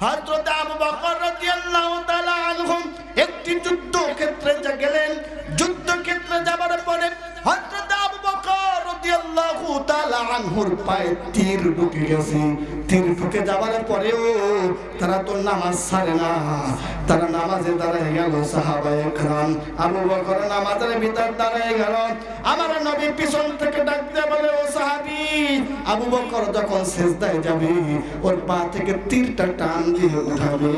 হযরত আবু বকর রাদিয়াল্লাহু তাআলা আনহু একটি যুদ্ধক্ষেত্রে গেলেন। যুদ্ধক্ষেত্রে যাবার পরে হযরত আবু বকর রাদিয়াল্লাহু তাআলা আনহুর পায়ে তীর ঢুকে গেছে। তীর ঢুকে যাবার পরেও তারা তো নামাজ ছাড়ে না, তারা নামাজে দাঁড়ায় গেল। সাহাবায়ে কেরাম আবু বকর নামাজের ভিতর দাঁড়ায় গেল। আমার নবী পিছন থেকে ডাক দিয়ে বলে, ও সাহাবী, আবু বকর যখন সিজদায় যাবে ওর পা থেকে তীরটা টান দিয়ে উঠাবে,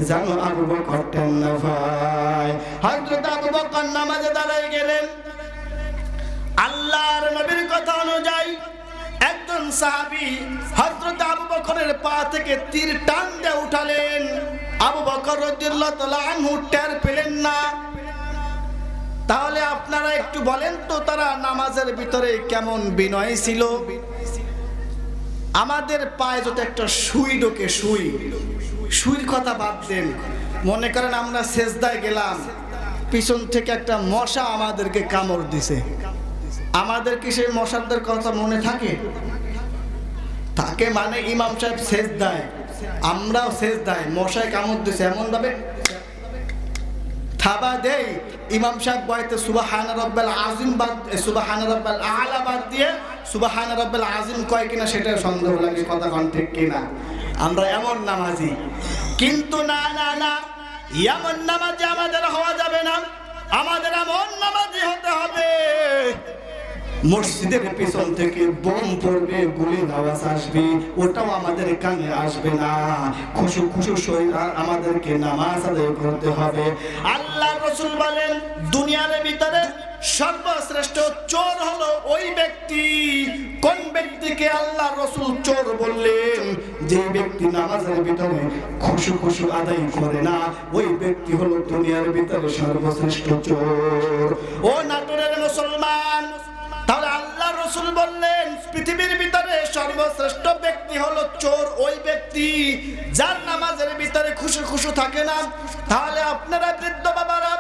জানো আবু বকর টেন না ভাই। হযরত আবু বকর নামাজে দাঁড়ায় গেলেন। আল্লাহর নবীর কথা অনুযায়ী একজন সাহাবী হযরত আবু বকরের পা থেকে তীর টান দিয়ে উঠালেন। আবু বকর রাদিয়াল্লাহু তাআলা আনহু টের পেলেন না। তাহলে আপনারা একটু বলেন তো, তারা নামাজের ভিতরে কেমন বিনয় ছিল। আমাদের পায়ে যদি একটা সুই ঢোকে, সুইর কথা বাদ দেন, মনে করেন আমরা সেজদায় গেলাম, পিছন থেকে একটা মশা আমাদেরকে কামড় দিছে, আমাদের কি সেই মশাদের কথা মনে থাকে? তাকে মানে ইমাম সাহেব সেজদায়, আমরাও সেজদায়, মশায় কামড় দিছে এমন ভাবে থাবা দেই, ইমাম সাহেব বয়তে সুবহান রাব্বিল আযীম বাদ, সুবহান রাব্বিল আ'লা বাদ দিয়ে সুবহান রাব্বিল আযীম কয় কিনা সেটা সন্দেহ লাগে, কথা কোন ঠিক কিনা। আমরা এমন নামাজি, কিন্তু না না না, এমন নামাজি আমাদের হওয়া যাবে না। আমাদের এমন নামাজি হতে হবে, মসজিদের পিছন থেকে বোম পড়বে, গুলির আওয়াজ আসবে, ওটাও আমাদের কানে আসবে না। খুশু খুশু শরীর আমাদেরকে নামাজ আদায় করতে হবে। আল্লাহ রাসূল বলেন, দুনিয়ার ভিতরে সর্বশ্রেষ্ঠ চোর হলো ওই ব্যক্তি। কোন ব্যক্তিকে আল্লাহ রাসূল চোর বললেন? যে ব্যক্তি নামাজের ভিতরে খুশু খুশু আদায় করে না, ওই ব্যক্তি হলো দুনিয়ার ভিতরে সর্বশ্রেষ্ঠ চোর। ও নাটোরের মুসলমান, তাহলে আল্লাহ রাসূল বললেন পৃথিবীর ভিতরে সর্বশ্রেষ্ঠ ব্যক্তি হলো চোর, ওই ব্যক্তি যার নামাজের ভিতরে খুশু খুশু থাকে না। তাহলে আপনারা বৃদ্ধ বাবারা,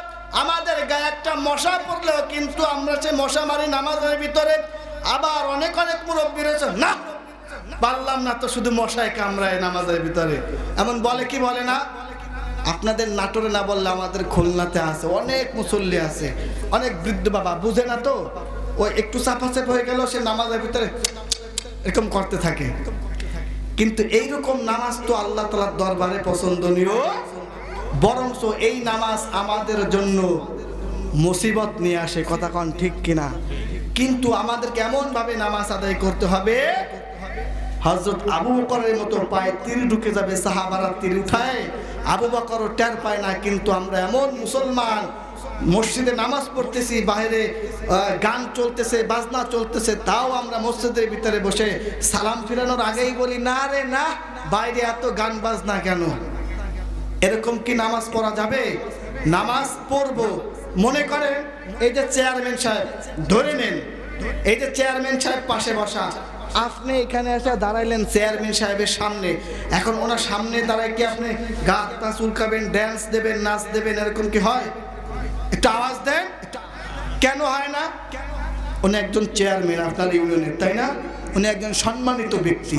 আমাদের গায়ে একটা মশা পড়লেও কিন্তু আমরা সে মশা মারি নামাজের ভিতরে। আবার অনেক অনেক মুরব্বী রয়েছে, না পারলাম না তো, শুধু মশায় কামড়ায় নামাজের ভিতরে, এমন বলে কি বলে না? আপনাদের নাটোরে না বললে আমাদের খুলনাতে আছে, অনেক মুসল্লি আছে, অনেক বৃদ্ধ বাবা বুঝে না তো, ওই একটু চাপাচাপ হয়ে গেল সে নামাজের ভিতরে এরকম করতে থাকে। কিন্তু এইরকম নামাজ তো আল্লাহ তাআলার দরবারে পছন্দনীয়, বরঞ্চ এই নামাজ আমাদের জন্য মুসিবত নিয়ে আসে, কথা কোন ঠিক কিনা। কিন্তু আমাদেরকে এমন ভাবে নামাজ আদায় করতে হবে, হযরত আবু বকরের মতো পায়ে তীর ঢুকে যাবে, সাহাবারা তীর উঠায়, আবু বকরও টের পায় না। কিন্তু আমরা এমন মুসলমান, মসজিদে নামাজ পড়তেছি, বাইরে গান চলতেছে, বাজনা চলতেছে, তাও আমরা মসজিদের ভিতরে বসে সালাম ফিরানোর আগেই বলি, না রে না, বাইরে এত গান বাজনা কেন? এরকম কি নামাজ পড়া যাবে? নামাজ পড়বো, মনে করেন এই যে চেয়ারম্যান সাহেব, ধরে নেন এই যে চেয়ারম্যান সাহেব পাশে বসা, আপনি এখানে এসে দাঁড়াইলেন চেয়ারম্যান সাহেবের সামনে, এখন ওনার সামনে দাঁড়ায় কি আপনি গা হাত চুলকাবেন, ড্যান্স দেবেন, নাচ দেবেন, এরকম কি হয়? একটা আওয়াজ দেন, কেন হয় না? উনি একজন চেয়ারম্যান আপনার ইউনিয়নের, তাই না? উনি একজন সম্মানিত ব্যক্তি,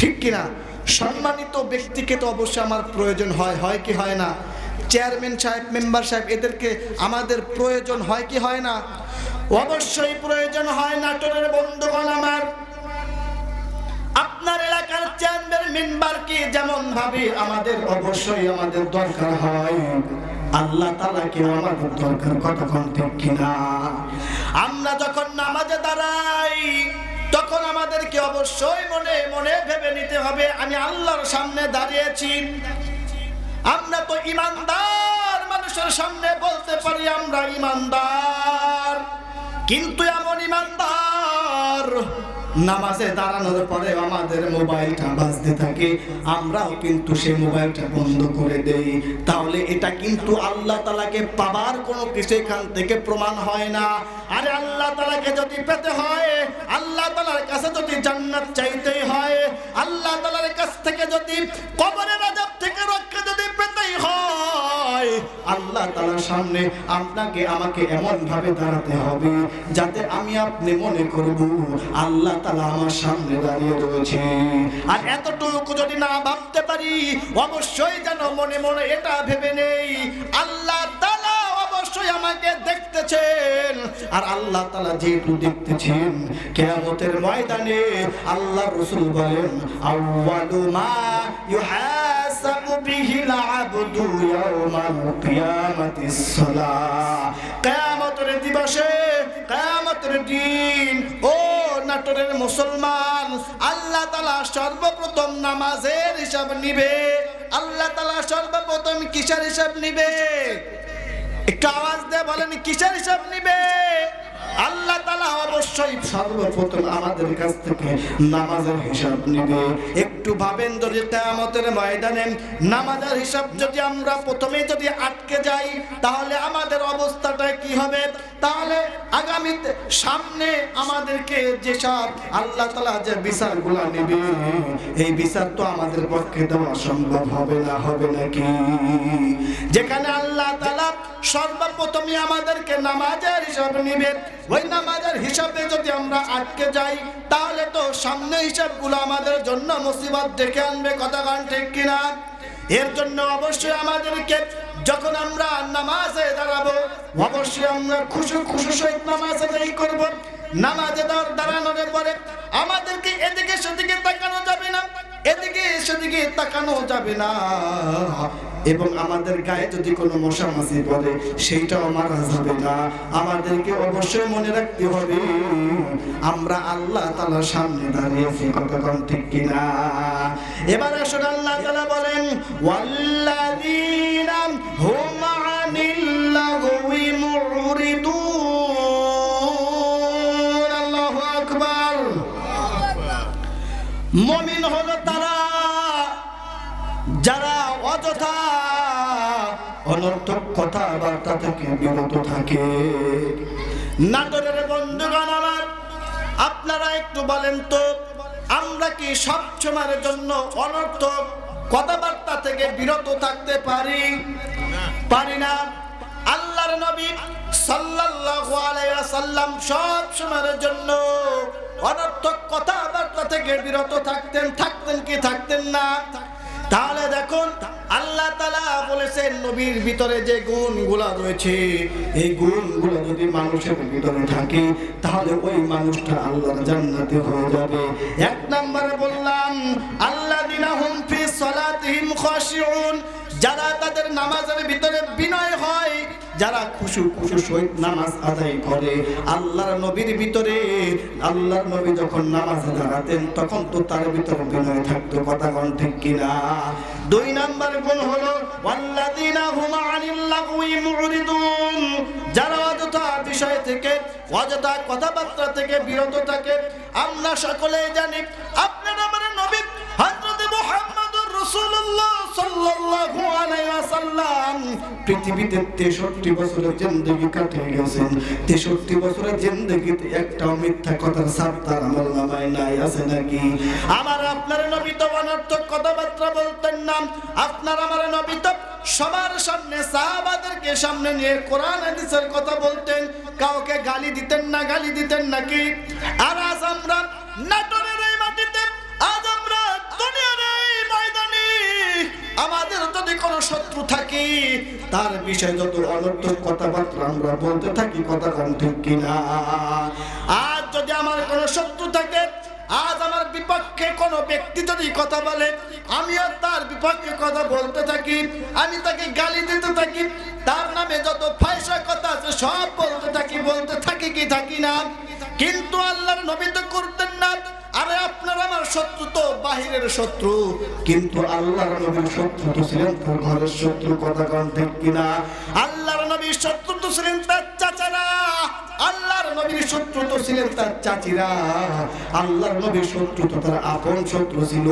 ঠিক কিনা? সম্মানিত ব্যক্তিকে তো অবশ্যই আমার প্রয়োজন হয়, হয় কি হয় না? চেয়ারম্যান সাহেব, মেম্বার সাহেব, এদেরকে আমাদের প্রয়োজন হয় কি হয় না? অবশ্যই প্রয়োজন হয়। নাটোরের বন্ধুগণ আমার, আপনার এলাকার চেয়ারম্যান মেম্বারকে যেমন ভাবে আমাদের অবশ্যই আমাদের দরকার হয়, আল্লাহ তাআলাকে আমাদের দরকার, কথা কোন ঠিক কিনা। আমরা যখন নামাজে দাঁড়াই তখন আমাদেরকে অবশ্যই মনে মনে ভেবে নিতে হবে, আমি আল্লাহর সামনে দাঁড়িয়েছি। আমরা তো ইমানদার মানুষের সামনে বলতে পারি আমরা ইমানদার, কিন্তু এমন ইমানদার নামাজে দাঁড়ানোর পরে আমাদের মোবাইলটা বাজতে থাকে, আমরাও কিন্তু সেই মোবাইলটা বন্ধ করে দেই। তাহলে এটা কিন্তু আল্লাহ তাআলাকে পাবার কোনো কিছু এখান থেকে প্রমাণ হয় না। আরে আল্লাহ তাআলাকে যদি পেতে হয়, আল্লাহ তাআলার কাছে যদি জান্নাত চাইতেই হয়, আল্লাহ তাআলার কাছ থেকে যদি কবরের আযাব থেকে রক্ষা যদি পেতেই হয়, আল্লাহ তাআলার সামনে আপনাকে আমাকে এমন ভাবে দাঁড়াতে হবে যাতে আমি আপনি মনে করব আল্লাহ তাআলা আমার সামনে দাঁড়িয়ে রয়েছে। আর এতটুকু যদি না ভাবতে পারি, অবশ্যই যেন মনে মনে এটা ভেবে নেই আল্লাহ তাআলা অবশ্যই আমাকে দেখতেছেন। আর আল্লাহ তাআলা যেহেতু দেখতেছেন, কিয়ামতের ময়দানে আল্লাহ রাসূল বলেন আউয়ালু মা ইউহাসাবু বিহিল আবদু ইয়াউমাল কিয়ামাতিস সালাহ। কিয়ামতের দিবসে, কিয়ামতের দিন ও নাটোরের মুসলমান, আল্লাহ তাআলা সর্বপ্রথম নামাজের হিসাব নিবে। আল্লাহ তাআলা সর্বপ্রথম কিসের হিসাব নিবে? একটু আওয়াজ দিয়ে বলেন, কিসের হিসাব নিবে? আল্লাহ তাআলা অবশ্যই সর্বপ্রথম আমাদের কাছ থেকে নামাজের হিসাব নিবে। একটু ভাবেন, যদি কিয়ামতের ময়দানে নামাজের হিসাব যদি আমরা প্রথমে যদি আটকে যাই, তাহলে আমাদের অবস্থাটা কি হবে? তাহলে আগামীতে সামনে আমাদেরকে যেসব আল্লাহ তাআলা যে বিচারগুলো নেবে, এই বিচার তো আমাদের পক্ষে দেওয়া সম্ভব হবে না, হবে নাকি? যেখানে আল্লাহ তাআলা সর্বপ্রথমে আমাদেরকে নামাজের হিসাব নিবে, ওই নামাজের হিসাবে যদি আমরা আটকে যাই, তাহলে তো সামনে হিসাবগুলো আমাদের জন্য মুসিবত ডেকে আনবে। কথা গান ঠিক কিনা? এর জন্য অবশ্যই আমাদেরকে যখন আমরা নামাজে দাঁড়াবো, অবশ্যই আমরা খুশি খুশি সহিত নামাজ আদায় করব। নামাজে দাঁড়ানোর পরে আমাদেরকে এদিকে সেদিকে তাকানো যাবে না, এদিকে সেদিকে তাকানো যাবে না। এবং আমাদের গায়ে যদি কোনো মশা মাছি পড়ে, সেইটাও মারা যাবে না। আমাদেরকে অবশ্যই মনে রাখতে হবে আমরা আল্লাহ তাআলার সামনে দাঁড়িয়েছি। কথা ঠিক কিনা? এবার আসলে আল্লাহ তাআলা বলেন ওয়াল্লাযীনা হুম আনিল লাগওয়ি মুরিদুন। আল্লাহু আকবার। মুমিন হলো তারা যারা অযথা অনর্থক কথাবার্তা থেকে বিরত থাকে। নাটোরের বন্ধুগণ আমার, আপনারা একটু বলেন তো, আমরা কি সব সময়ের জন্য অনর্থক কথাবার্তা থেকে বিরত থাকতে পারি? পারি না। আল্লাহর নবী সাল্লাল্লাহু আলাইহি ওয়াসাল্লাম সব সময়ের জন্য অনর্থক কথাবার্তা থেকে বিরত থাকতেন। থাকতেন কি থাকতেন না? তাহলে দেখুন আল্লাহ তাআলা বলেছেন নবীর ভিতরে যে গুণগুলো রয়েছে, এই গুণগুলো যদি মানুষের ভিতরে থাকে, তাহলে ওই মানুষটা আল্লাহর জান্নাতে হয়ে যাবে। এক নম্বরে বললাম আল্লাযীনা হুম ফি সালাতিহিম খাশিউন, যারা তাদের নামাজের ভিতরে বিনয় হয়, যারা খুশু সহিত নামাজ আদায় করে। আল্লাহর নবীর ভিতরে, আল্লাহর নবী যখন নামাজ দাঁড়াতেন তখন তো তার ভিতরে বিনয় থাকতো। কথা কোন ঠিক কিনা? দুই নাম্বার গুণ হলো ওয়াল্লাযীনা হুম আনিল লাগওয়ি মুরিদুন, যারা অযথা বিষয় থেকে, অযথা কথাবার্তা থেকে বিরত থাকে। আমরা সকলেই জানি আপনারা আমার নবী হযরত মুহাম্মদুর রাসূলুল্লাহ সাল্লাল্লাহু আলাইহি ওয়াসাল্লাম পৃথিবীতে 63 বছরের জিন্দেগি কাটিয়ে গেছেন। 63 বছরের জিন্দেগিতে একটাও মিথ্যা কথার ছাপ তার আমলনামায় নাই, আছে নাকি? আমার আপনার নবী তো অনর্থক কথাবার্তা বলতেন না। আপনার আমার নবী তো সবার সামনে সাহাবাদেরকে সামনে নিয়ে কোরআন হাদিসের কথা বলতেন। কাউকে গালি দিতেন না, গালি দিতেন নাকি? আর আজ আমরা নাটোরের এই মাটিতে, আজ আমরা দুনিয়ার এই ময়দানে আমাদের যদি কোনো শত্রু থাকে, তার বিষয়ে যত অনর্থক কথাবার্তা আমরা বলতে থাকি। কথা কোন ঠিক কিনা? আজ যদি আমার কোনো শত্রু থাকে, আজ আমার বিপক্ষে কোনো ব্যক্তি যদি কথা বলে, আমিও তার বিপক্ষে কথা বলতে থাকি, আমি তাকে গালি দিতে থাকি, তার নামে যত ফায়সা কথা আছে সব বলতে থাকি কি থাকি না? কিন্তু আল্লাহর নবী তো করতেন না। আরে আপনার আমার শত্রু তো বাহিরের শত্রু, কিন্তু আল্লাহর নবীর শত্রু তো ছিলেন তার ঘরের শত্রু। কথা কোন ঠিক কিনা? আল্লাহর নবীর শত্রু তো ছিলেন তার চাচারা, আল্লাহর নবীর শত্রু তো ছিলেন তার চাচিরা, আল্লাহর নবীর শত্রু তো তার আপন শত্রু ছিল।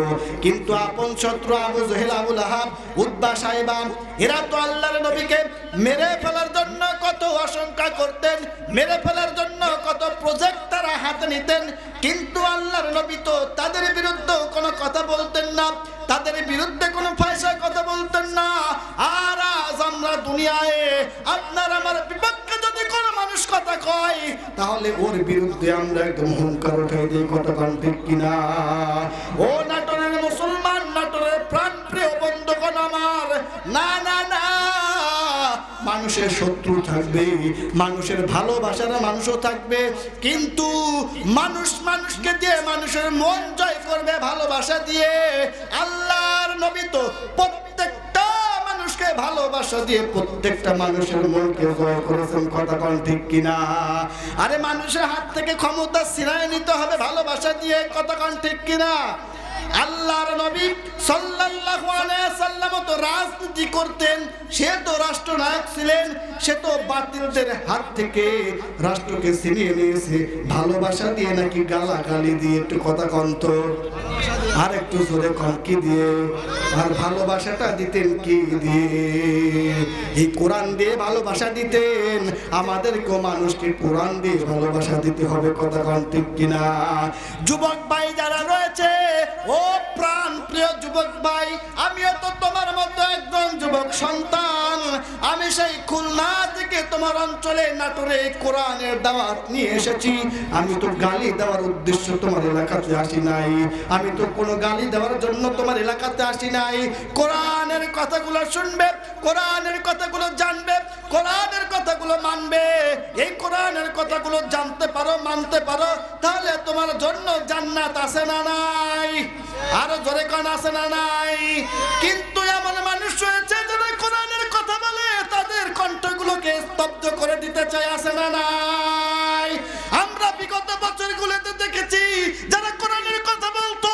কিন্তু আপন শত্রু আবু জেহেল, আবু লাহাব, উতবা, সাইবা, এরা তো আল্লাহর নবীকে মেরে ফেলার জন্য কত আশঙ্কা করতেন, মেরে ফেলার জন্য কত প্রজেক্ট তারা হাতে নিতেন। কিন্তু আল্লাহর নবী তো তাদের বিরুদ্ধে কোনো কথা বলতেন না, তাদের বিরুদ্ধে কোনো ফায়সা কথা বলতেন না। আর আজ আমরা দুনিয়ায় আপনার আমার বিপক্ষে যদি কোনো মানুষ কথা কয়, তাহলে ওর বিরুদ্ধে আমরা একদম হুঙ্কার উঠাই দিই, কথা কোন ঠিক কিনা? ও নাটোরের মুসলমান, নাটোরের প্রাণপ্রিয় বন্ধুগণ আমার, না না না, মানুষের শত্রু থাকবে, মানুষের ভালোবাসার মানুষও থাকবে, কিন্তু মানুষ মানুষকে দিয়ে মানুষের মন জয় করবে ভালোবাসা দিয়ে। আল্লাহর নবী তো প্রত্যেকটা মানুষকে ভালোবাসা দিয়ে প্রত্যেকটা মানুষের মনকে জয় করেছেন, কথা কোন ঠিক কিনা? আরে মানুষের হাত থেকে ক্ষমতা ছিনিয়ে নিতে হবে ভালোবাসা দিয়ে, কথা কোন ঠিক কিনা? আল্লাহর নবী সাল্লাল্লাহু আলাইহি সাল্লাম তো রাজনীতি করতেন, সে তো রাষ্ট্রনায়ক ছিলেন, সে তো বাতিলদের হাত থেকে রাষ্ট্রকে ছিনিয়ে নিয়েছে ভালোবাসা দিয়ে নাকি গালাগালি দিয়ে? একটু কথা কন তো, আর একটু জোরে কন, কি দিয়ে? আর ভালোবাসাটা দিতেন কি দিয়ে? এই কোরআন দিয়ে ভালোবাসা দিতেন। আমাদেরকে মানুষকে কোরআন দিয়ে ভালোবাসা দিতে হবে, কথা কন ঠিক কিনা? যুবক ভাই যারা রয়েছে, ও প্রাণ প্রিয় যুবক ভাই, আমিও তো তোমার মতো একজন যুবক সন্তান। আমি সেই খুলনা থেকে তোমার অঞ্চলে নাটোরে কোরআনের দাওয়াত নিয়ে এসেছি। আমি তো গালি দেওয়ার উদ্দেশ্য তোমার এলাকাতে আসি নাই, আমি তো কোনো গালি দেওয়ার জন্য তোমার এলাকাতে আসি নাই। কোরআনের কথাগুলো শুনবে, কোরআনের কথাগুলো জানবে, কোরআনের কথাগুলো মানবে। এই কোরআনের কথাগুলো জানতে পারো, মানতে পারো, তাহলে তোমার জন্য জান্নাত আছে না নাই? আরো জোরে কোন আছে না নাই? কিন্তু এমন মানুষ রয়েছে যারা কোরআনের কথা বলে তাদের কণ্ঠগুলোকে স্তব্ধ করে দিতে চায়, আছে না নাই? আমরা বিগত বছরগুলোতে দেখেছি যারা কোরআনের কথা বলতো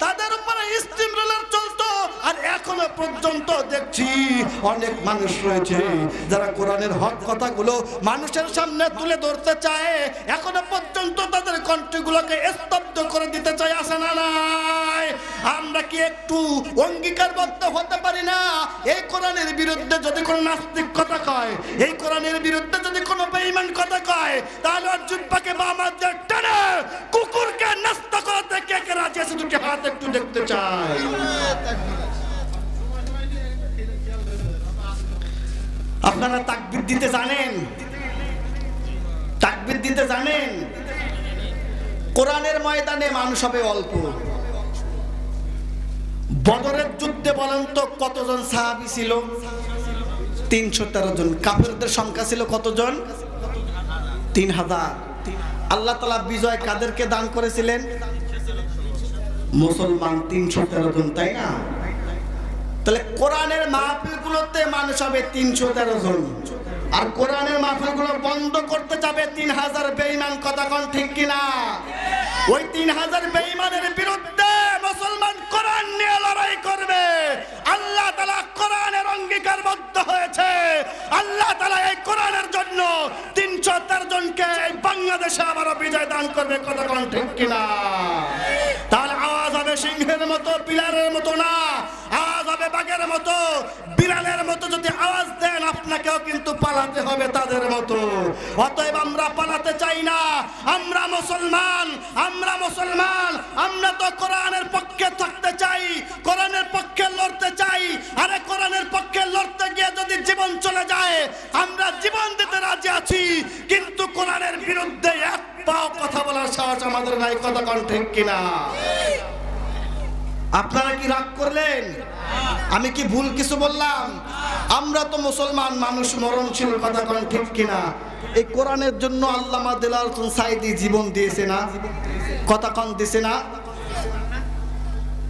তাদের উপরে স্টিম রোলার চলতো, আর এখনো পর্যন্ত দেখছি অনেক মানুষ রয়েছে যারা কোরআনের হক কথাগুলো মানুষের সামনে তুলে ধরতে চায়, এখনো পর্যন্ত তাদের কণ্ঠগুলোকে স্তব্ধ করে দিতে চায়, আছে না নাই? আমরা কি একটু অঙ্গীকারবদ্ধ হতে পারি না? এই কোরআনের বিরুদ্ধে যদি কোনো নাস্তিক কথা কয়, এই কোরআনের বিরুদ্ধে যদি কোনো বেঈমান কথা কয়, তাহলে জিহ্বাকে বামাতে টেনে কুকুরকে নাস্তা করতে কে কে রাজি আছে? দুটি হাত একটু দেখতে চাই। আপনারা তাকবীর দিতে জানেন? তাকবীর দিতে জানেন? কোরআনের ময়দানে মানুষ হবে অল্প। বদরের যুদ্ধে বলেন তো কতজন সাহাবী ছিল? 313 জন। কাফেরদের সংখ্যা ছিল কতজন? 3000। আল্লাহ তাআলা বিজয় কাদেরকে দান করেছিলেন? মুসলমান 313 জন, তাই না? তাহলে কোরআনের মাহফিলগুলোতে মানুষ হবে 313 জন, আর কোরআনের মাহফিলগুলো বন্ধ করতে যাবে 3000 বেঈমান, কথা কোন ঠিক কিনা? ওই 3000 বেঈমানের বিরুদ্ধে মুসলমান কোরআন নিয়ে লড়াই করবে। আল্লাহ তাআলা কোরআনের অঙ্গীকারবদ্ধ হয়েছে, আল্লাহ তাআলা এই কোরআনের জন্য 313 জনকে বাংলাদেশে আবারও বিজয় দান করবে, কথা কোন ঠিক কিনা? তাহলে আওয়াজ হবে সিংহের মতো, বিলালের মতো না, আওয়াজ হবে বাঘের মতো, বিড়ালের মতো। যদি আওয়াজ দেন আপনাকেও কিন্তু পালাতে হবে তাদের মতো। অতএব আমরা পালাতে চাই না, আমরা মুসলমান, আমরা মুসলমান, আমরা তো কোরআনের পক্ষে থাকতে চাই, কোরআনের পক্ষে লড়তে চাই। আরে কোরআনের পক্ষে লড়তে গিয়ে যদি জীবন চলে যায়, আমরা জীবন দিতে রাজি আছি, কিন্তু কোরআনের বিরুদ্ধে এক পাও কথা বলার সাহস আমাদের নাই, কথা কোন ঠিক কিনা? আপনারা কি রাগ করলেন? আমি কি ভুল কিছু বললাম? আমরা তো মুসলমান, মানুষ মরণশীল, কথা কোন ঠিক কিনা? এই কোরআনের জন্য আল্লামা দেলাওয়ার হোসেন সাঈদী জীবন দিয়েছে না? কথা কোন দিয়েছে না?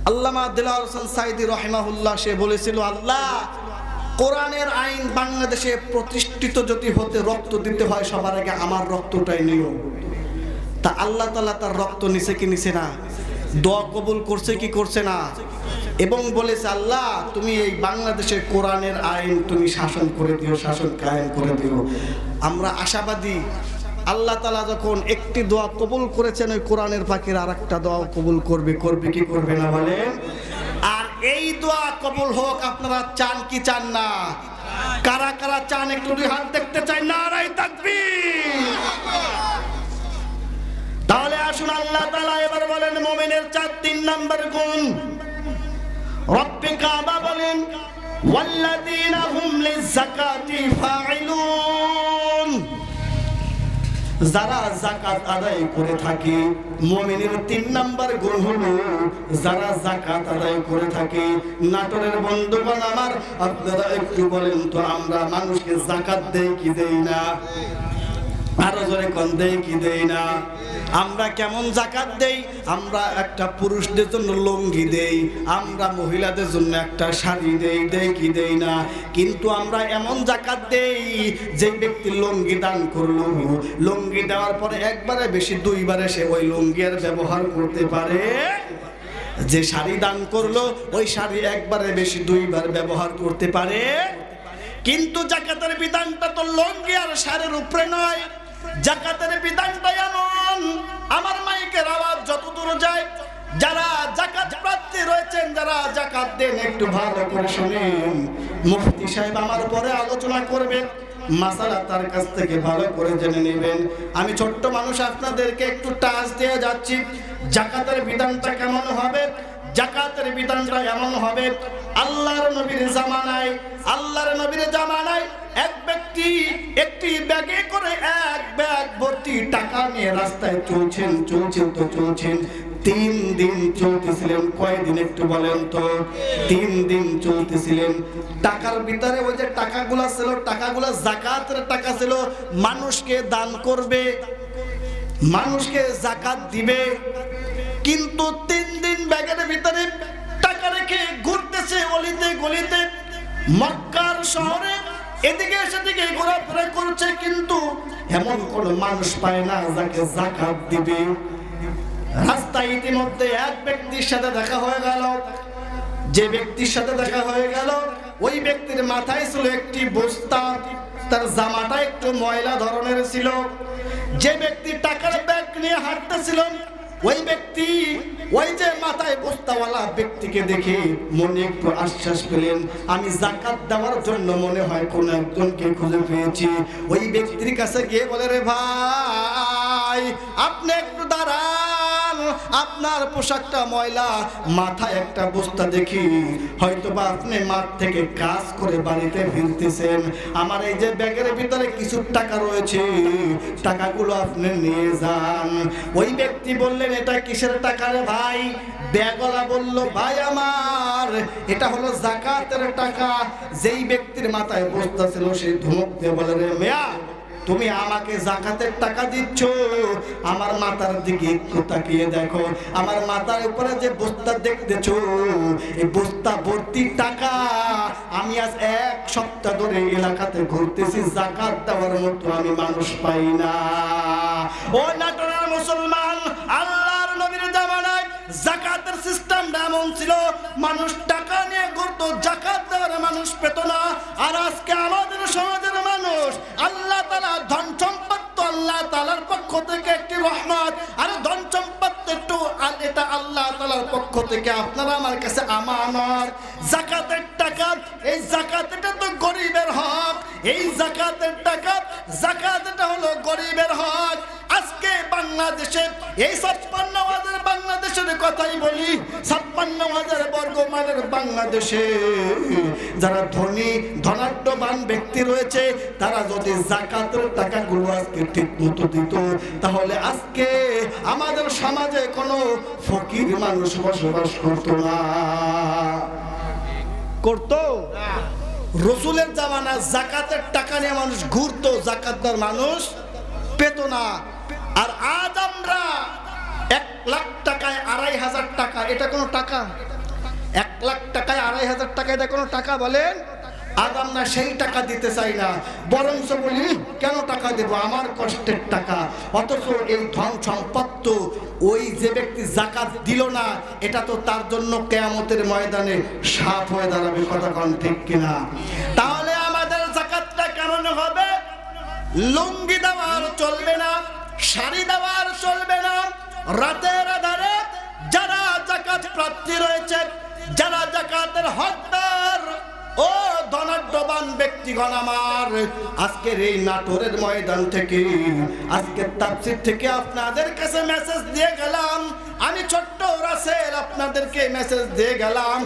আল্লামা দেলাওয়ার হোসেন সাঈদী রাহিমাহুল্লাহ সে বলেছিল, আল্লাহ কোরআনের আইন বাংলাদেশে প্রতিষ্ঠিত যদি হতে রক্ত দিতে হয়, সবার আগে আমার রক্তটাই নিও। তা আল্লাহ তাআলা তার রক্ত নিছে কি নিছে না? দোয়া কবুল করছে কি করছে না? এবং বলেছে, আল্লাহ তুমি এই বাংলাদেশের কোরআনের আইন তুমি শাসন করে দিও, শাসন কায়েম করে দিও। আমরা আশাবাদী আল্লাহ তাআলা যখন একটি দোয়া কবুল করেছেন, ওই কোরআনের পাখির আর একটা দোয়া কবুল করবে, করবে কি করবে না বলেন? আর এই দোয়া কবুল হোক আপনারা চান কি চান না? কারা কারা চান একটু দুই হাত দেখতে চাই, নারায়ে তাকবীর। তাহলে আসুন আল্লাহ তাআলা এবার বলেন মুমিনের 3 নম্বর গুণ। রব্বে কাবা বলেন, ওয়াল্লাযীনা হুম লিয-যাকাতি ফাইলুন, যারা যাকাত আদায় করে থাকে। মুমিনের 3 নাম্বার গুণ হলো যারা যাকাত আদায় করে থাকে। নাটোরের বন্ধুগণ আমার, আপনারা একটু বলেন তো আমরা মানুষকে যাকাত দেই কি দেই না? আরো জোরে কোন দেই কি দেই না? আমরা কেমন যাকাত দেই? আমরা একটা পুরুষদের জন্য লুঙ্গি দেই, আমরা মহিলাদের জন্য একটা শাড়ি দেই, দেই কি দেই না? কিন্তু আমরা এমন যাকাত দেই, যে ব্যক্তি লুঙ্গি দান করলো, লুঙ্গি দেওয়ার পরে একবারে বেশি দুইবারে সে ওই লুঙ্গির ব্যবহার করতে পারে। যে শাড়ি দান করলো, ওই শাড়ি একবারে বেশি দুইবার ব্যবহার করতে পারে। কিন্তু যাকাতের বিধানটা তো লুঙ্গি আর শাড়ির উপরে নয়। যাকাতের বিধানটা এমন, আমার মাইকের আওয়াজ যত দূর যায়, যারা যাকাত প্রার্থী রয়েছেন, যারা যাকাত দেন, একটু ভালো করে শুনেন। মুফতি সাহেব আমার পরে আলোচনা করবেন, মাসালা তার কাছ থেকে ভালো করে জেনে নেবেন। আমি ছোট্ট মানুষ, আপনাদেরকে একটু টাচ দিয়ে যাচ্ছি। যাকাতের বিধানটা কেমন হবে? যাকাতের বিধানটা এমন হবে, আল্লাহর নবীর জামানায় এক ব্যক্তি একটি ব্যাগে করে এক ব্যাগ ভর্তি টাকা নিয়ে রাস্তায় চলছেন। 3 দিন চলতেছিলেন। কয়দিন একটু বলেন তো? 3 দিন চলতেছিলেন। টাকার ভিতরে ওই যে টাকাগুলা ছিল, টাকাগুলা যাকাতের টাকা ছিল। মানুষকে দান করবে, মানুষকে যাকাত দিবে। কিন্তু 3 দিন ব্যাগের ভিতরে টাকা রেখে ঘুরতেছে অলিতে গলিতে, মক্কার শহরে এদিকে সেদিকে ঘোরাফেরা করছে, কিন্তু এমন কোন মানুষ পায় না যাকে যাকাত দিবে। রাস্তায় ইতিমধ্যে এক ব্যক্তির সাথে দেখা হয়ে গেল। যে ব্যক্তির সাথে দেখা হয়ে গেল, ওই ব্যক্তির মাথায় ছিল একটি বস্তা, তার জামাটা একটু ময়লা ধরনের ছিল। যে ব্যক্তি টাকার ব্যাগ নিয়ে হাঁটতেছিল, ওই ব্যক্তি ওই যে মাথায় বস্তাওয়ালা ব্যক্তিকে দেখে মনে একটু আশ্বাস পেলেন, আমি যাকাত দেওয়ার জন্য মনে হয় কোন একজনকে খুঁজে পেয়েছি। ওই ব্যক্তির কাছে গিয়ে বলে, রে ভাই, আপনি একটু দাঁড়ান, আপনার পোশাকটা ময়লা, মাথায় একটা বস্তা দেখি, হয়তোবা আপনি মাঠ থেকে কাজ করে বাড়িতে ফিরতেছেন। আমার এই যে ব্যাগের ভিতরে কিছু টাকা রয়েছে, টাকাগুলো আপনি নিয়ে যান। ওই ব্যক্তি বললেন, এটা কিসের টাকা রে ভাই? ব্যাগওয়ালা বলল, ভাই আমার এটা হলো যাকাতের টাকা। যেই ব্যক্তির মাথায় বস্তা ছিল সে ধমক দিয়ে বলে, রে মিয়া, তুমি আমাকে যাকাতের টাকা দিচ্ছ, আমার মাথার দিকে একটু তাকিয়ে দেখো, আমার মাথার উপরে যে বস্তা দেখতেছো, এই বস্তা ভর্তি টাকা। আমি আজ 1 সপ্তাহ ধরে এলাকাতে ঘুরতেছি, যাকাত দেওয়ার মতো আমি মানুষ পাই না। ও নাটোরের মুসলমান, আল্লাহর নবীর জামানায় যাকাতের সিস্টেমটা এমন ছিল, মানুষ টাকা নিয়ে ঘুরতো, যাকাত দেওয়ার মানুষ পেত না। আর আজকে আমাদের সমাজের মানুষ, আল্লাহ তাআলা ধন সম্পদ তো আল্লাহ তাআলার পক্ষ থেকে একটি রহমত, আর ধন সম্পদ একটু এটা আল্লাহ তাআলার পক্ষ থেকে আপনারা আমার কাছে আমানত। যাকাতের টাকা, এই যাকাত এটা তো গরিবের হক। এই যাকাতের টাকা, যাকাত এটা হলো গরিবের হক। আজকে বাংলাদেশে এই 56,000 বাংলাদেশের কথাই বলি, 56,000 বর্গ মাইলের বাংলাদেশে যারা ধনী ধনাঢ্যবান ব্যক্তি রয়েছে, তারা যদি যাকাতের টাকাগুলো আজকে ঠিক মতো দিত, তাহলে আজকে আমাদের সমাজে কোনো ফকির মানুষ বসবাস করতো না। করতো? রসুলের জামানা যাকাতের টাকা নিয়ে মানুষ ঘুরতো, যাকাত দেওয়ার মানুষ পেত না। আর আজ আমরা 1 লাখ টাকায় 2,500 টাকা, এটা কোনো টাকা? 1 লাখ টাকায় 2,500 টাকা, এটা কোনো টাকা বলেন? আজ আমরা সেই টাকা দিতে চাই না, বরঞ্চ বলি কেন টাকা দেব, আমার কষ্টের টাকা। অথচ এই ধন সম্পদ তো ওই যে ব্যক্তি যাকাত দিল না, এটা তো তার জন্য কিয়ামতের ময়দানে সাপ হয়ে দাঁড়াবে। কথা কোন ঠিক কিনা? তাহলে আমাদের যাকাতটা কেমন হবে? লুঙ্গি দেওয়ার চলবে না, শাড়ি দেওয়ার চলবে না। রাতের আধারে যারা যাকাত প্রার্থী রয়েছে, যারা যাকাতের হকদার, ও ধনাঢ্য মূল্যবান ব্যক্তিগণ আমার, আজকের এই নাটোরের ময়দান থেকে, আজকের তাফসীর থেকে আপনাদের কাছে মেসেজ দিয়ে গেলাম। আমি ছোট্ট রাসেল আপনাদেরকে মেসেজ দিয়ে গেলাম,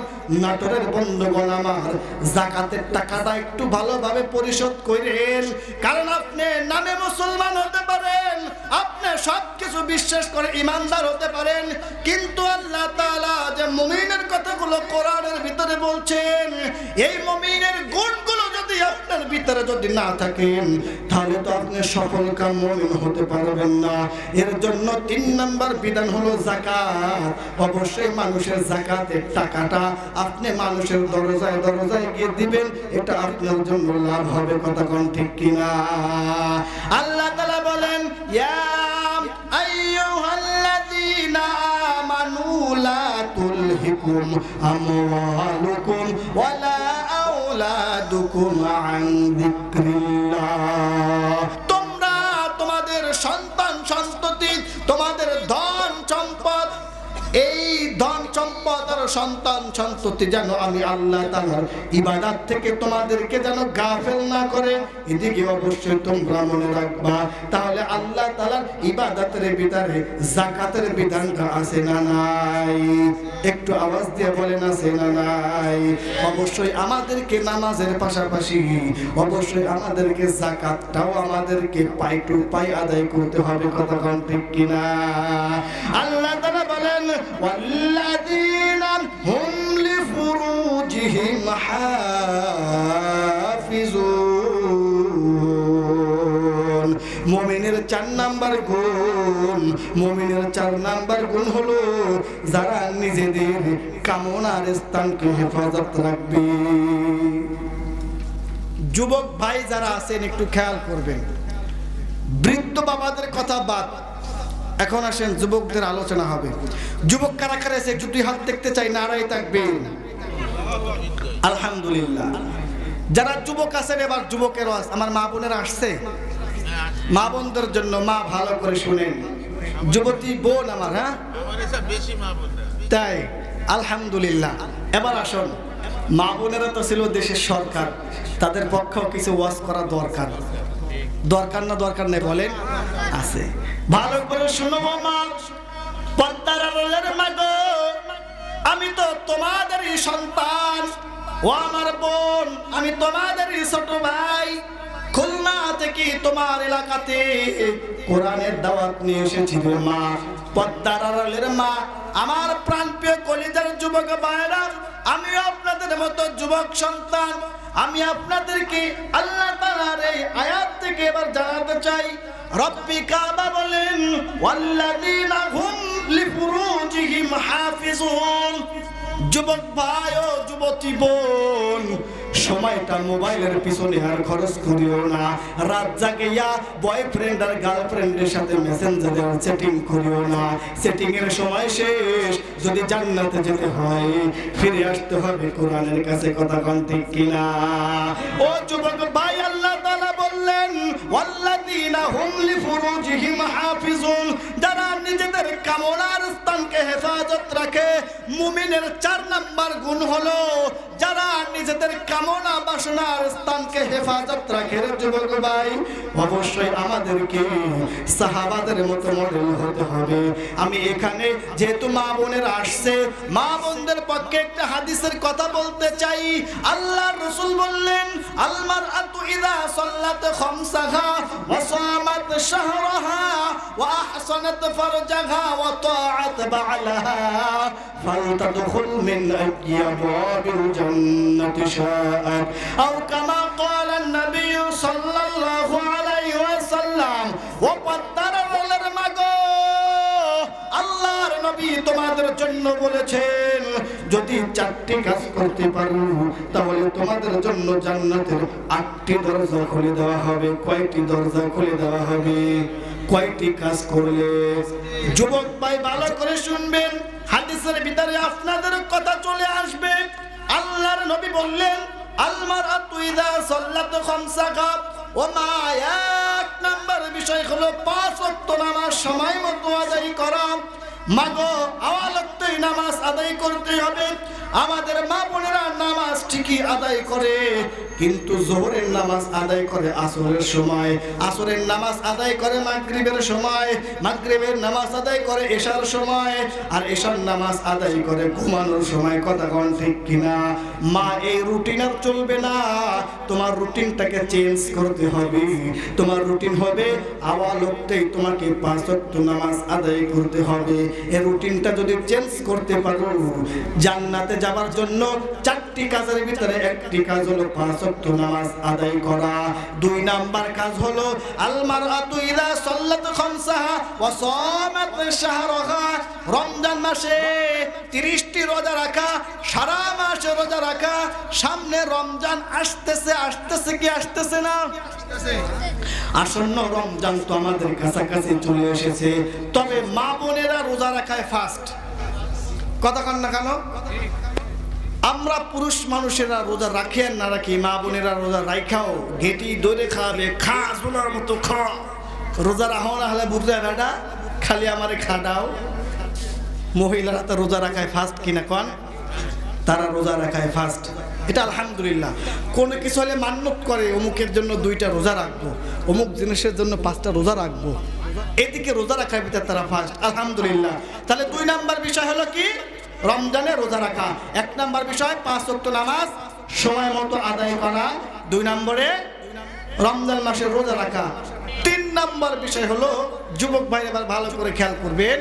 নাটোরের বন্ধুগণ আমার, যাকাতের টাকাটা একটু ভালোভাবে পরিশোধ করেন। কারণ আপনি নামে মুসলমান হতে পারেন, আপনি সবকিছু বিশ্বাস করে ইমানদার হতে পারেন, কিন্তু আল্লাহ তাআলা যে মুমিনের কথাগুলো কোরআনের ভিতরে বলছেন, এই মুমিনের গুণগুলো যদি আপনার ভিতরে যদি না থাকেন, তাহলে তো আপনি সফলকাম মুমিন হতে পারবেন না। এর জন্য 3 নাম্বার বিধান হলো যাকাত। অবশ্যই মানুষের যাকাতের টাকাটা আপনি মানুষের দরজায় দরজায় গিয়ে দিবেন, এটা আপনার জন্য লাভ হবে। কথা কোন ঠিক কিনা? আল্লাহ তাআলা বলেন, ইয়া আইয়ুহাল্লাযীনা আমানু লা তুলহিকুম আমওয়ালুকুম ওয়ালা আওলাদুকুম আন যিকরিল্লাহ। তোমরা তোমাদের সন্তান সন্ততি, তোমাদের ধন সম্পদ, এই ধন সম্পদ আর সন্তান সন্ততি যেন আমি আল্লাহ তাআলার ইবাদত থেকে তোমাদেরকে যেন গাফেল না করে, এদিকে অবশ্যই তোমরা মনে রাখবা। তাহলে আল্লাহ তাআলার ইবাদতের ভিতরে যাকাতের বিধানটা আছে না নাই? একটু আওয়াজ দিয়ে বলেন আছে না নাই? অবশ্যই আমাদেরকে নামাজের পাশাপাশি অবশ্যই আমাদেরকে যাকাতটাও আমাদেরকে পাই টু পাই আদায় করতে হবে। কথা কোন ঠিক কিনা? আল্লাহ তাআলা বলেন, ওয়াল্লাযীনা হুম লিফুরুজিহিম হাফিজুন। মুমিনের 4 নাম্বার গুণ, মুমিনের 4 নাম্বার গুণ হলো যারা নিজেদের কামনার স্থানকে হেফাজত রাখবে। যুবক ভাই যারা আছেন একটু খেয়াল করবেন, বৃদ্ধ বাবাদের কথা বাদ, এখন আসেন যুবকদের আলোচনা হবে। যুবক কারা কারা আছে একটু হাত দেখতে চাই, নারাই থাকবেন। আলহামদুলিল্লাহ। যারা যুবক আছেন এবার যুবকের ওয়াজ, আমার মা বোনেরা আসছে, মা বোনদের জন্য মা ভালো করে শুনেন। যুবতী বোন আমার, হ্যাঁ তাই আলহামদুলিল্লাহ। এবার আসুন, মা বোনেরা তো ছিল দেশের সরকার, তাদের পক্ষেও কিছু ওয়াজ করা দরকার। দরকার না দরকার নেই বলেন? আছে। ভালো করে শুনো মা, পর্দার আড়ালের মা গো, আমি তো তোমাদেরই সন্তান। ও আমার বোন, আমি তোমাদেরই ছোট ভাই। খুলনা থেকে তোমার এলাকাতে কোরআনের দাওয়াত নিয়ে এসেছি রে মা। পর্দার আড়ালের মা, আমার প্রাণপ্রিয় কলিজার যুবক ভাইরা, আমি আপনাদের মতো যুবক সন্তান। আমি আপনাদেরকে আল্লাহ তাআলার এই আয়াত থেকে এবার জানাতে চাই, রব্বি কাবা বলেন, ওয়াল্লাযীনা হুম লিফুরুজিহিম হাফিজুন। যুবক ভাই ও যুবতী বোন, সময়টা মোবাইলের পিছনে আর খরচ করিও না। রাত জাগিয়া বয়ফ্রেন্ড আর গার্লফ্রেন্ডের সাথে মেসেঞ্জারে চ্যাটিং করিও না। চ্যাটিং এর সময় শেষ। যদি জান্নাতে যেতে হয় ফিরে আসতে হবে কোরআনের কাছে। কথা কোন ঠিক কিনা? ও যুবক ভাই, আল্লাহ তাআলা বললেন, ওয়াল্লাযীনা হুম লিফুরুজিহিম হাফিজুন। যারা নিজেদের কামনার স্থানকে হেফাজত রাখে। মুমিনের 4 নাম্বার গুণ হলো যারা নিজেদের কামনা বাসনার স্থানকে হেফাজত রাখে। যুবক ভাই, অবশ্যই আমাদেরকে সাহাবাদের মতো মডেল হতে হবে। আমি এখানে যেহেতু মা বোনের আসছে, মা বোনদের পক্ষে একটা হাদিসের কথা বলতে চাই। আল্লাহর রাসূল বললেন, আল মারআতু ইযা সাল্লাত খামসাহা ওয়া সামাত শাহরাহা ওয়া আহসানাত ফারজাহা ওয়া তাআত বা'লাহা ফালতাদখুল মিন আবওয়াবিল জান্নাতি শাআত আও কামা ক্বালা an-নাবী সাল্লাল্লাহু আলাইহি ওয়াসাল্লাম। ও পদ্মার মাগো, আল্লাহর নবী তোমাদের জন্য বলেছেন, যদি 4টি কাজ করতে পারো তাহলে তোমাদের জন্য জান্নাতের 8টি দরজা খুলে দেওয়া হবে। কয়টি দরজা খুলে দেওয়া হবে? কয়টি কাজ করলে? যুবক ভাই ভালো করে শুনবেন, হাদিসের ভিতরে আপনাদের কথা চলে আসবে। আল্লাহর নবী বললেন, আল মারআতু ইযা সাল্লাত খামসাহা, ও মা, 1 নাম্বার বিষয় হলো 5 ওয়াক্ত নামাজ সময় মতো আদায় করা। মাগো, আওয়ালতেই নামাজ আদায় করতে হবে। আমাদের মা বোনেরা নামাজ ঠিকই আদায় করে, কিন্তু যোহরের নামাজ আদায় করে আসরের সময়, আসরের নামাজ আদায় করে মাগরিবের সময়, মাগরিবের নামাজ আদায় করে এশার সময়, আর এশার নামাজ আদায় করে ঘুমানোর সময়। কথা কোন ঠিক কিনা? মা, এই রুটিন আর চলবে না, তোমার রুটিনটাকে চেঞ্জ করতে হবে। তোমার রুটিন হবে আওয়াল ওয়াক্তেই তোমাকে 5 ওয়াক্ত নামাজ আদায় করতে হবে। এই রুটিনটা যদি চেঞ্জ করতে পারো, জান্নাতে যাবার জন্য 4টি কাজের ভিতরে একটি কাজ হলো 5 ওয়াক্ত নামাজ আদায় করা। 2 নাম্বার কাজ হলো আল মারআতু ইযা সাল্লাত খামসাহা ওয়া সামাত শাহরাহা, রমজান মাসে 30টি রোজা রাখা, সারা মাস রোজা রাখা। সামনে রমজান আসতেছে, আসতেছে কি আসতেছে না? আসন্ন রমজান তো আমাদের কাছাকাছি চলে এসেছে, তবে মা বোনেরা রোজা রাখায় ফাস্ট। কথা কন না কেন? আমরা পুরুষ মানুষেরা রোজা রাখি আর না রাখি, মা বোনেরা রোজা রাখাও ঘেটি দৌড়ে খাবে, খা সোনার মতো খা। রোজা রাখো না হলে বুঝতে বেটা খালি আমারে খাডাও। মহিলারা তো রোজা রাখায় ফাস্ট কিনা কন? তারা রোজা রাখায় ফাস্ট, এটা আলহামদুলিল্লাহ। কোনো কিছু হলে মান্যত করে, অমুকের জন্য 2টা রোজা রাখবো, অমুক জিনিসের জন্য 5টা রোজা রাখবো, এদিকে রোজা রাখার ভিতরে তারা ফাস্ট, আলহামদুলিল্লাহ। তাহলে 2 নাম্বার বিষয় হলো কি? রমজানে রোজা রাখা। 1 নাম্বার বিষয় 5 ওয়াক্ত নামাজ সময় মতো আদায় করা। 2 নম্বরে রমজান মাসে রোজা রাখা। 3 নাম্বার বিষয় হলো, যুবক ভাই এবার ভালো করে খেয়াল করবেন,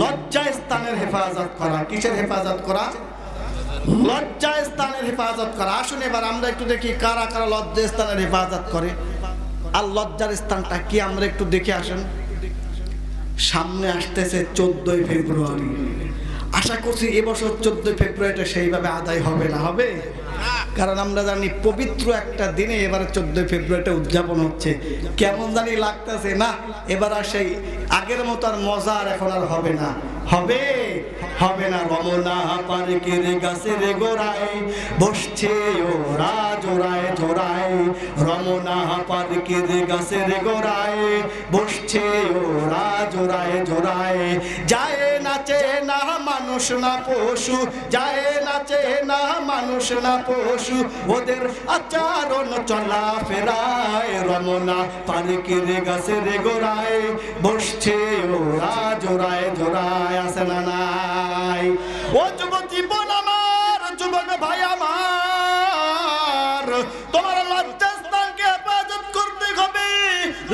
লজ্জা স্থানের হেফাজত করা। কিসের হেফাজত করা? লজ্জা স্থানের হেফাজত করা। আসুন এবার আমরা একটু দেখি কারা কারা লজ্জা স্থানের হেফাজত করে, আর লজ্জার স্থানটা কি আমরা একটু দেখে আসেন। সামনে আসতেছে 14ই ফেব্রুয়ারি। আশা করছি এবছর 14ই ফেব্রুয়ারিটা সেইভাবে আদায় হবে না, হবে? কারণ আমরা জানি পবিত্র একটা দিনে এবারে 14ই ফেব্রুয়ারিটা উদযাপন হচ্ছে। কেমন জানি লাগতেছে না, এবার আর সেই আগের মতো আর মজা আর এখন আর হবে না। হবে হবে না। রমনা পার্কের গাছের গোড়ায় বসছে ওরা জোড়ায় জোড়ায়, রমনা পার্কের গাছের গোড়ায় বসছে ওরা জোড়ায় জোড়ায়। যায় নাচে না মানুষ না পশু, যায় নাচে না মানুষ না পশু, ওদের আচরণ চলা ফেরায়। রমনা পার্কের গাছের গোড়ায় বসছে ওরা জোড়ায় জোড়ায়। আছে না নাই? ও যুবতী বোন আমার, যুবক ভাই আমার, তোমার লজ্জাস্থানকে হেফাজত করতে হবে।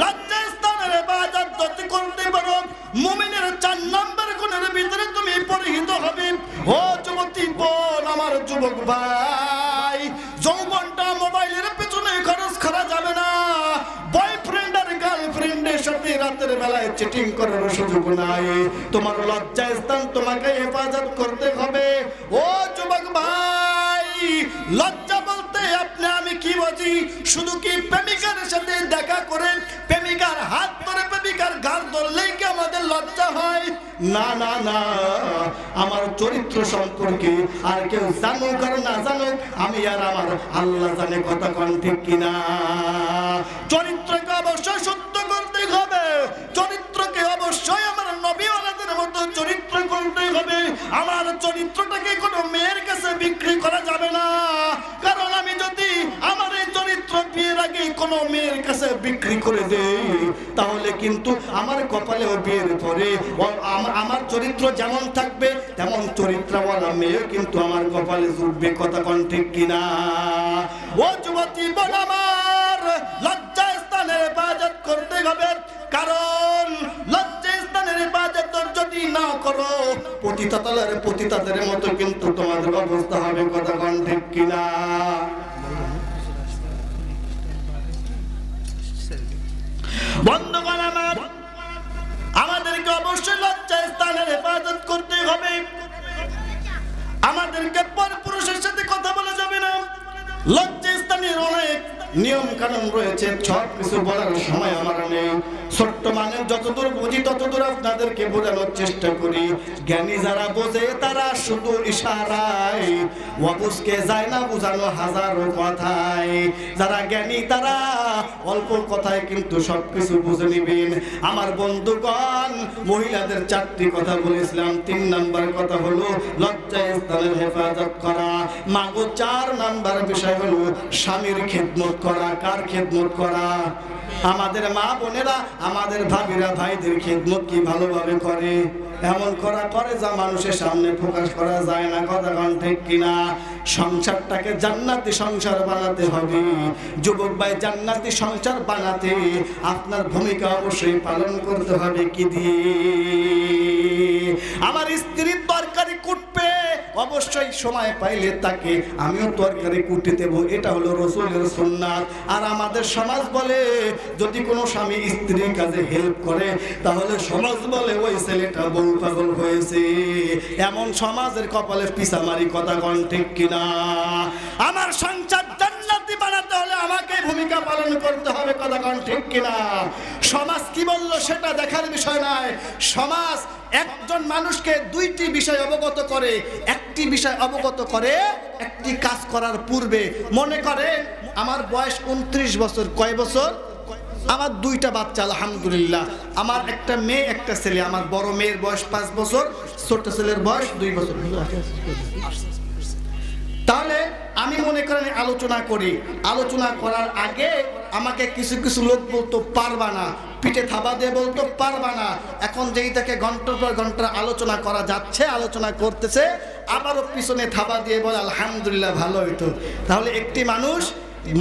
লজ্জাস্থানের হেফাজত যদি করতে পারো, মুমিনের 4 নম্বর গুণের ভিতরে তুমি পরিহিত হবে। ও যুবতী বোন আমার, যুবক ভাই, যৌবনটা মোবাইলের পেছনে খরচ করা যাবে না। বয়ফ্রেন্ড আর গার্লফ্রেন্ডের সাথে রাতের বেলায় চিটিং করার সুযোগ নাই। তোমার লজ্জা স্থান তোমাকে হেফাজত করতে হবে। ও যুবক ভাই, লজ্জা বলতে আপনি আমি কি বুঝি? শুধু কি প্রেমিকার সাথে দেখা করে প্রেমিকার হাত ধরে প্রেমিকার গাল ধরলেই কি আমাদের লজ্জা হয়? না না না, আমার চরিত্র সম্পর্কে আর কেউ জানুক আর না জানুক, আমি আর আমার আল্লাহ জানে। কথা কোন ঠিক কিনা? চরিত্রকে অবশ্যই শুদ্ধ করতে হবে, চরিত্রকে অবশ্যই আমার নবীওয়ালাদের মতো চরিত্র করতে হবে। আমার চরিত্রটাকে কোনো মেয়ের কাছে বিক্রি করা যাবে না, কারণ আমি যদি আমার এই চরিত্র বিয়ের আগে কোনো মেয়ের কাছে বিক্রি করে দেই, তাহলে কিন্তু আমার কপালেও বিয়ের পরে আমার চরিত্র যেমন থাকবে তেমন চরিত্রওয়ালা মেয়ে কিন্তু আমার কপালে জুটবে। কথা কোন ঠিক কিনা? ও যুবতী বোন আমার, লজ্জা স্থানের হেফাজত করতে হবে, কারণ লজ্জা স্থানের হেফাজত যদি না করো, পতিতাদের মতো কিন্তু তোমাদের অবস্থা হবে। কথা কোন ঠিক কিনা? বন্ধুগণ আমার, আমাদেরকে অবশ্যই লজ্জা স্থানের হেফাজত করতে হবে। আমাদেরকে পরপুরুষের সাথে কথা বলা যাবে না। লজ্জা স্থানের অনেক নিয়ম কানুন রয়েছে, সব কিছু বলার সময় আমার নেই। ছোট্ট মানে যতদূর বুঝি ততদূর আপনাদেরকে বোঝানোর চেষ্টা করি। জ্ঞানী যারা বোঝে তারা শুধু ইশারায়, অবুঝকে যায় না বোঝানো হাজারো কথায়। যারা জ্ঞানী তারা অল্প কথায় কিন্তু সবকিছু বুঝে নিবেন। আমার বন্ধুগণ, মহিলাদের 4টি কথা বলেছিলাম। 3 নাম্বার কথা হলো লজ্জাস্থানের হেফাজত করা। মাগো 4 নাম্বার বিষয় হলো স্বামীর খেদমত করা। কার খেদমত করা? আমাদের মা বোনেরা, আমাদের ভাবিরা ভাইদের খেদমত কি ভালোভাবে করে? এমন করা করে যা মানুষের সামনে প্রকাশ করা যায় না। কথা কোন ঠিক কিনা? সংসারটাকে জান্নাতি সংসার বানাতে হবে। যুবক ভাই, জান্নাতি সংসার বানাতে আপনার ভূমিকা অবশ্যই পালন করতে হবে। কি দিয়ে? আমার স্ত্রীর তরকারি কুটবে, অবশ্যই সময় পাইলে তাকে আমিও তরকারি কুটে দেব। এটা হলো রাসূলের সুন্নাত। আর আমাদের সমাজ বলে যদি কোনো স্বামী স্ত্রীর কাজে হেল্প করে তাহলে সমাজ বলে ওই ছেলেটা বউ পাগল হয়েছে। এমন সমাজের কপালে পিছামারি। কথা কোন ঠিক কিনা? আমার সংসার জান্নাতি বানাতে হলে আমাকে ভূমিকা পালন করতে হবে। কথা কোন ঠিক কিনা? সমাজ কি বললো সেটা দেখার বিষয় নয়। সমাজ একজন মানুষকে 2টি বিষয় অবগত করে। একটি বিষয় অবগত করে একটি কাজ করার পূর্বে। মনে করেন আমার বয়স 29 বছর। কয় বছর? আমার 2টা বাচ্চা আলহামদুলিল্লাহ। আমার একটা মেয়ে একটা ছেলে। আমার বড় মেয়ের বয়স 5 বছর, ছোট ছেলের বয়স 2 বছর। তাহলে আমি মনে করেন আলোচনা করি। আলোচনা করার আগে আমাকে কিছু কিছু লোক বলতো পারবা না, পিঠে থাবা দিয়ে বলতো পারবা না। এখন যেই তাকে ঘন্টার পর ঘন্টা আলোচনা করা যাচ্ছে, আলোচনা করতেছে, আবারও পিছনে থাবা দিয়ে বলে আলহামদুলিল্লাহ ভালো হইতো। তাহলে একটি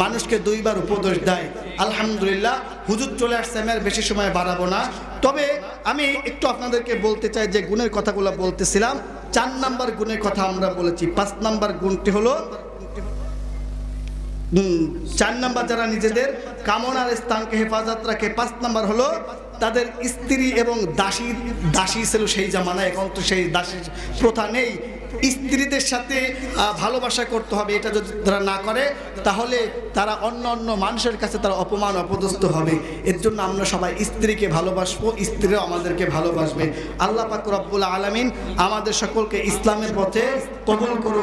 মানুষকে 2 বার উপদেশ দেয়। আলহামদুলিল্লাহ, হুজুর চলে আসছে, আমি আর বেশি সময় বাড়াবো না। তবে আমি একটু আপনাদেরকে বলতে চাই যে গুণের কথাগুলো বলতেছিলাম। 4 নাম্বার গুণের কথা আমরা বলেছি। 5 নাম্বার গুণটি হলো 4 নাম্বার যারা নিজেদের কামনার স্থানকে হেফাজত রাখে। 5 নাম্বার হলো তাদের স্ত্রী এবং দাসী ছিল সেই জামানায়। এখন তো সেই দাসীর প্রথা নেই। স্ত্রীদের সাথে ভালোবাসা করতে হবে। এটা যদি তারা না করে তাহলে তারা অন্য মানুষের কাছে তারা অপমান অপদস্থ হবে। এর জন্য আমরা সবাই স্ত্রীকে ভালোবাসবো, স্ত্রীরাও আমাদেরকে ভালোবাসবে। আল্লাহ পাক রব্বুল আলামিন আমাদের সকলকে ইসলামের পথে কবুল করুন।